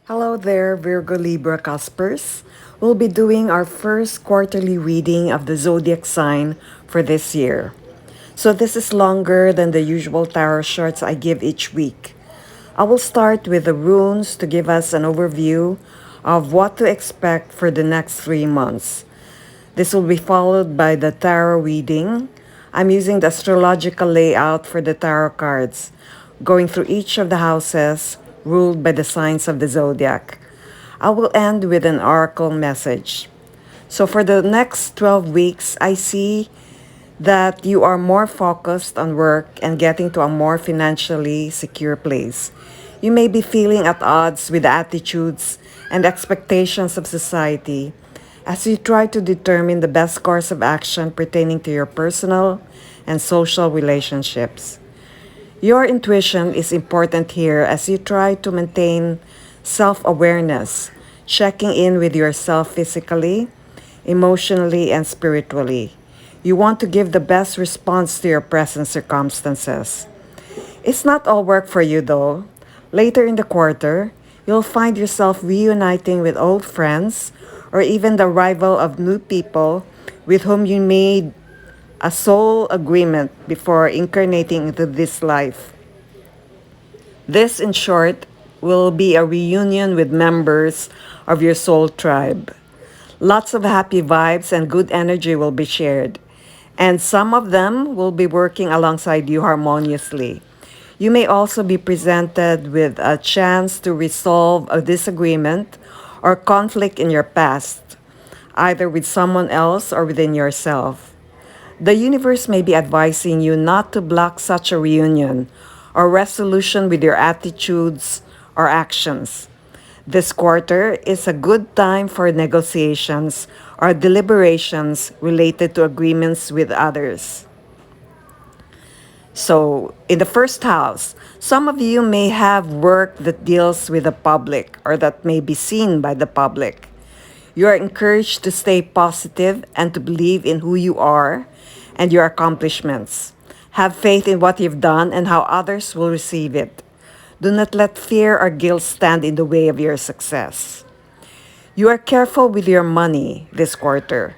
Hello there, Virgo Libra Cuspers. We'll be doing our first quarterly reading of the zodiac sign for this year. So, this is longer than the usual tarot shorts I give each week. I will start with the runes to give us an overview of what to expect for the next 3 months. This will be followed by the tarot reading. I'm using the astrological layout for the tarot cards, going through each of the houses ruled by the signs of the zodiac. I will end with an oracle message. So for the next 12 weeks, I see that you are more focused on work and getting to a more financially secure place. You may be feeling at odds with the attitudes and expectations of society as you try to determine the best course of action pertaining to your personal and social relationships. Your intuition is important here as you try to maintain self awareness, checking in with yourself physically, emotionally, and spiritually. You want to give the best response to your present circumstances. It's not all work for you though. Later in the quarter, you'll find yourself reuniting with old friends or even the arrival of new people with whom you made a soul agreement before incarnating into this life. This, in short, will be a reunion with members of your soul tribe. Lots of happy vibes and good energy will be shared, and some of them will be working alongside you harmoniously. You may also be presented with a chance to resolve a disagreement or conflict in your past, either with someone else or within yourself. The universe may be advising you not to block such a reunion or resolution with your attitudes or actions. This quarter is a good time for negotiations or deliberations related to agreements with others. So, in the first house, some of you may have work that deals with the public or that may be seen by the public. You are encouraged to stay positive and to believe in who you are and your accomplishments. Have faith in what you've done and how others will receive it. Do not let fear or guilt stand in the way of your success. You are careful with your money this quarter.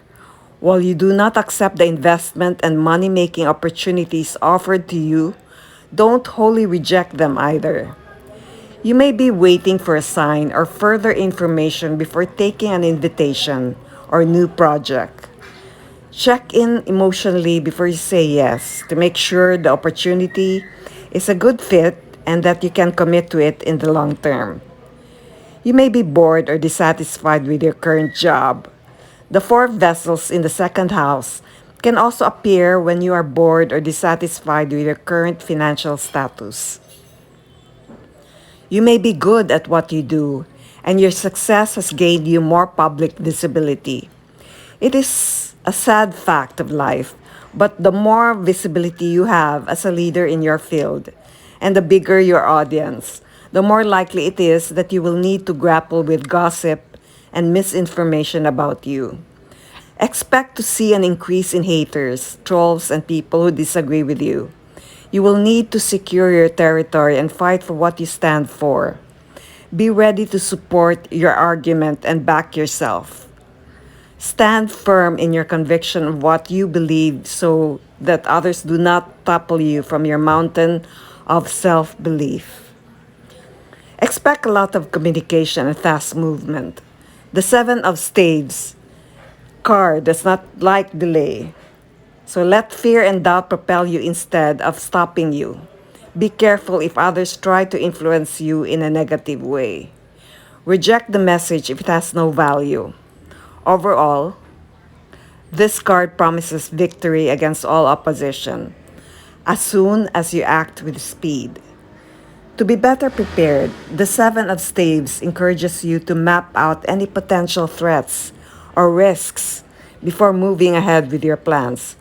While you do not accept the investment and money making opportunities offered to you, don't wholly reject them either. You may be waiting for a sign or further information before taking an invitation or new project. Check in emotionally before you say yes to make sure the opportunity is a good fit and that you can commit to it in the long term. You may be bored or dissatisfied with your current job. The four vessels in the second house can also appear when you are bored or dissatisfied with your current financial status. You may be good at what you do, and your success has gained you more public visibility. It is a sad fact of life, but the more visibility you have as a leader in your field, and the bigger your audience, the more likely it is that you will need to grapple with gossip and misinformation about you. Expect to see an increase in haters, trolls, and people who disagree with you. You will need to secure your territory and fight for what you stand for. Be ready to support your argument and back yourself. Stand firm in your conviction of what you believe so that others do not topple you from your mountain of self belief. Expect a lot of communication and fast movement. The Seven of Staves card does not like delay. So let fear and doubt propel you instead of stopping you. Be careful if others try to influence you in a negative way. Reject the message if it has no value. Overall, this card promises victory against all opposition as soon as you act with speed. To be better prepared, the Seven of Staves encourages you to map out any potential threats or risks before moving ahead with your plans.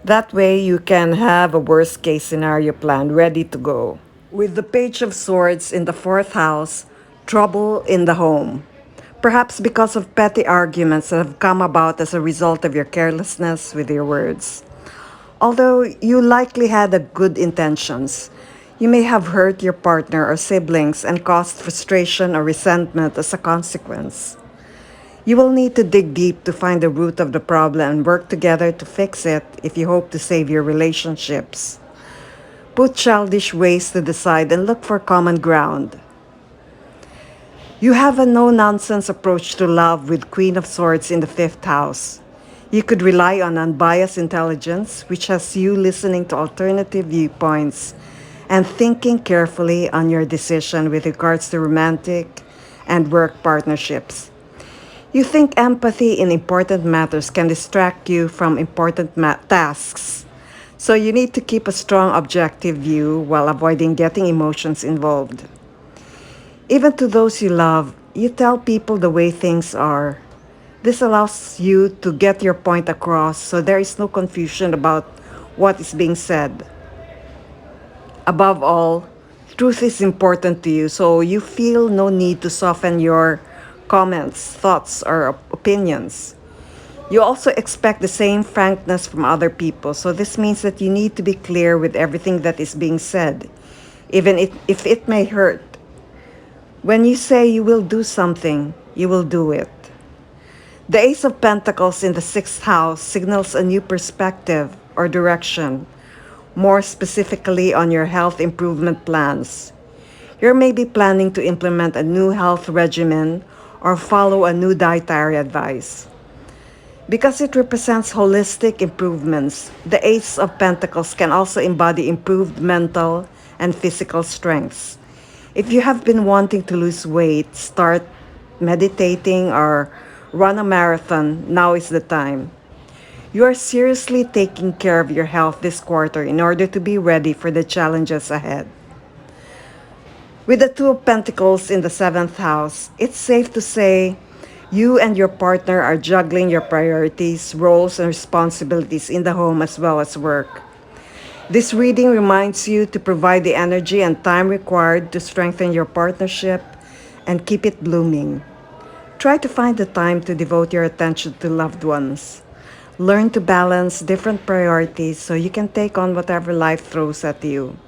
That way, you can have a worst case scenario plan ready to go. With the Page of Swords in the fourth house, trouble in the home. Perhaps because of petty arguments that have come about as a result of your carelessness with your words. Although you likely had a good intentions, You may have hurt your partner or siblings and caused frustration or resentment as a consequence. You will need to dig deep to find the root of the problem and work together to fix it if you hope to save your relationships. Put childish ways to the side and look for common ground. You have a no nonsense approach to love with Queen of Swords in the fifth house. You could rely on unbiased intelligence, which has you listening to alternative viewpoints and thinking carefully on your decision with regards to romantic and work partnerships. You think empathy in important matters can distract you from important tasks. So you need to keep a strong objective view while avoiding getting emotions involved. Even to those you love, you tell people the way things are. This allows you to get your point across so there is no confusion about what is being said. Above all, truth is important to you, so you feel no need to soften your comments, thoughts, or opinions. You also expect the same frankness from other people, so this means that you need to be clear with everything that is being said, even if it may hurt. When you say you will do something, you will do it. The Ace of Pentacles in the sixth house signals a new perspective or direction, more specifically on your health improvement plans. You may be planning to implement a new health regimen or follow a new dietary advice. Because it represents holistic improvements, the Ace of Pentacles can also embody improved mental and physical strengths. If you have been wanting to lose weight, start meditating, or run a marathon, now is the time. You are seriously taking care of your health this quarter in order to be ready for the challenges ahead. With the Two of Pentacles in the seventh house, it's safe to say you and your partner are juggling your priorities, roles, and responsibilities in the home as well as work. This reading reminds you to provide the energy and time required to strengthen your partnership and keep it blooming. Try to find the time to devote your attention to loved ones. Learn to balance different priorities so you can take on whatever life throws at you.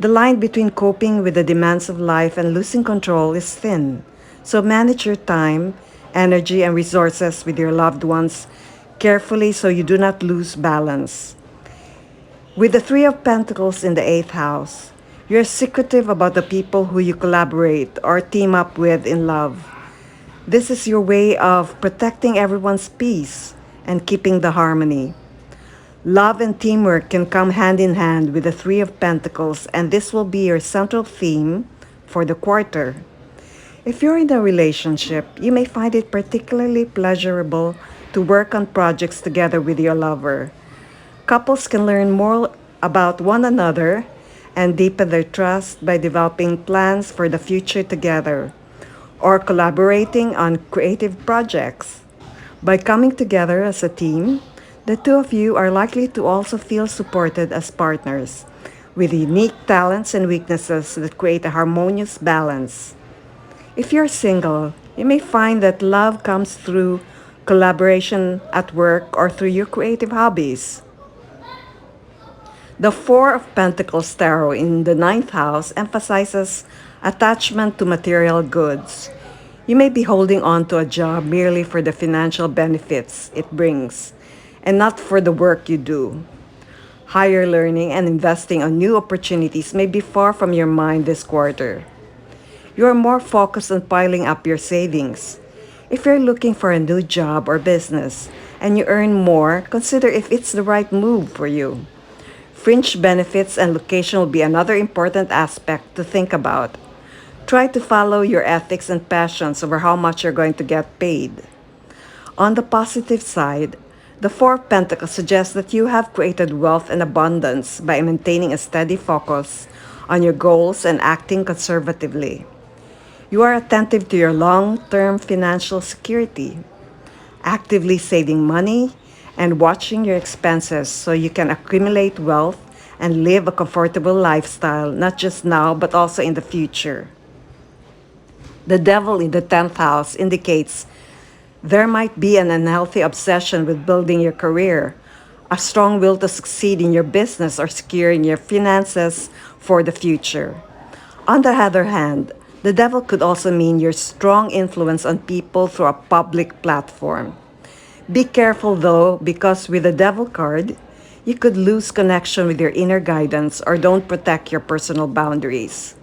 The line between coping with the demands of life and losing control is thin, so manage your time, energy, and resources with your loved ones carefully so you do not lose balance. With the Three of Pentacles in the eighth house, you're secretive about the people who you collaborate or team up with in love. This is your way of protecting everyone's peace and keeping the harmony. Love and teamwork can come hand in hand with the Three of Pentacles, and this will be your central theme for the quarter. If you're in a relationship, you may find it particularly pleasurable to work on projects together with your lover. Couples can learn more about one another and deepen their trust by developing plans for the future together or collaborating on creative projects. By coming together as a team, the two of you are likely to also feel supported as partners with unique talents and weaknesses that create a harmonious balance. If you're single, you may find that love comes through collaboration at work or through your creative hobbies. The Four of Pentacles tarot in the ninth house emphasizes attachment to material goods. You may be holding on to a job merely for the financial benefits it brings, and not for the work you do. Higher learning and investing on new opportunities may be far from your mind this quarter. You are more focused on piling up your savings. If you're looking for a new job or business and you earn more, consider if it's the right move for you. Fringe benefits and location will be another important aspect to think about. Try to follow your ethics and passions over how much you're going to get paid. On the positive side, the Four of Pentacles suggests that you have created wealth and abundance by maintaining a steady focus on your goals and acting conservatively. You are attentive to your long-term financial security, actively saving money and watching your expenses so you can accumulate wealth and live a comfortable lifestyle, not just now but also in the future. The Devil in the 10th house indicates there might be an unhealthy obsession with building your career, a strong will to succeed in your business or secure in your finances for the future. On the other hand, the devil could also mean your strong influence on people through a public platform. Be careful though, because with the devil card, you could lose connection with your inner guidance or don't protect your personal boundaries.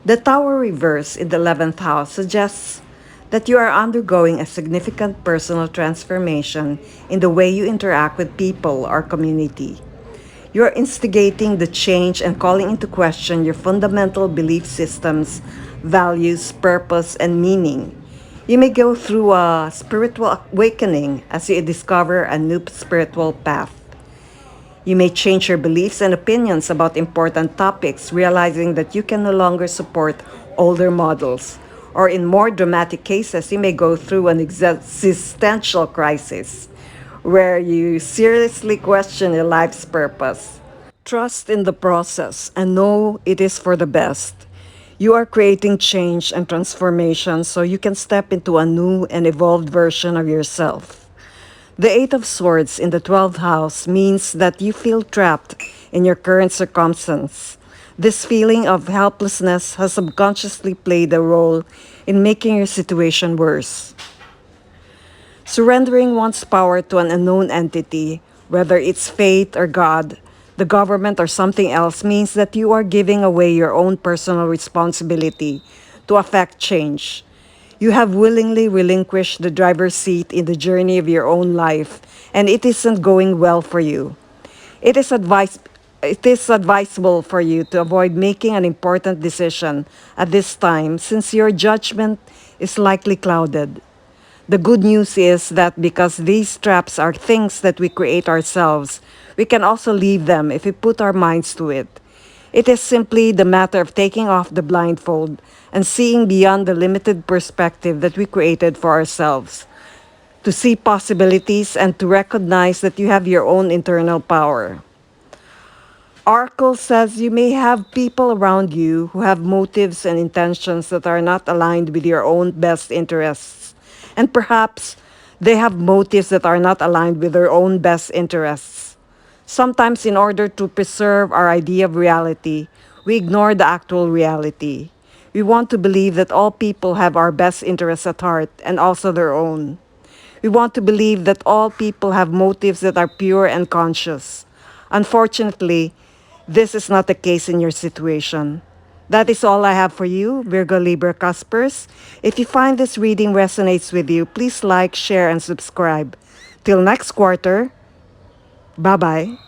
The Tower reverse in the 11th house suggests that you are undergoing a significant personal transformation in the way you interact with people or community. You are instigating the change and calling into question your fundamental belief systems, values, purpose, and meaning. You may go through a spiritual awakening as you discover a new spiritual path. You may change your beliefs and opinions about important topics, realizing that you can no longer support older models. Or in more dramatic cases, you may go through an existential crisis where you seriously question your life's purpose. Trust in the process and know it is for the best. You are creating change and transformation so you can step into a new and evolved version of yourself. The Eight of Swords in the 12th house means that you feel trapped in your current circumstance. This feeling of helplessness has subconsciously played a role in making your situation worse. Surrendering one's power to an unknown entity, whether it's fate or God, the government, or something else, means that you are giving away your own personal responsibility to affect change. You have willingly relinquished the driver's seat in the journey of your own life, and it isn't going well for you. It is advisable for you to avoid making an important decision at this time since your judgment is likely clouded. The good news is that because these traps are things that we create ourselves, we can also leave them if we put our minds to it. It is simply the matter of taking off the blindfold and seeing beyond the limited perspective that we created for ourselves, to see possibilities and to recognize that you have your own internal power. Oracle says you may have people around you who have motives and intentions that are not aligned with your own best interests. And perhaps they have motives that are not aligned with their own best interests. Sometimes, in order to preserve our idea of reality, we ignore the actual reality. We want to believe that all people have our best interests at heart and also their own. We want to believe that all people have motives that are pure and conscious. Unfortunately, this is not the case in your situation. That is all I have for you, Virgo, Libra, Cuspers. If you find this reading resonates with you, please like, share, and subscribe. Till next quarter, bye-bye.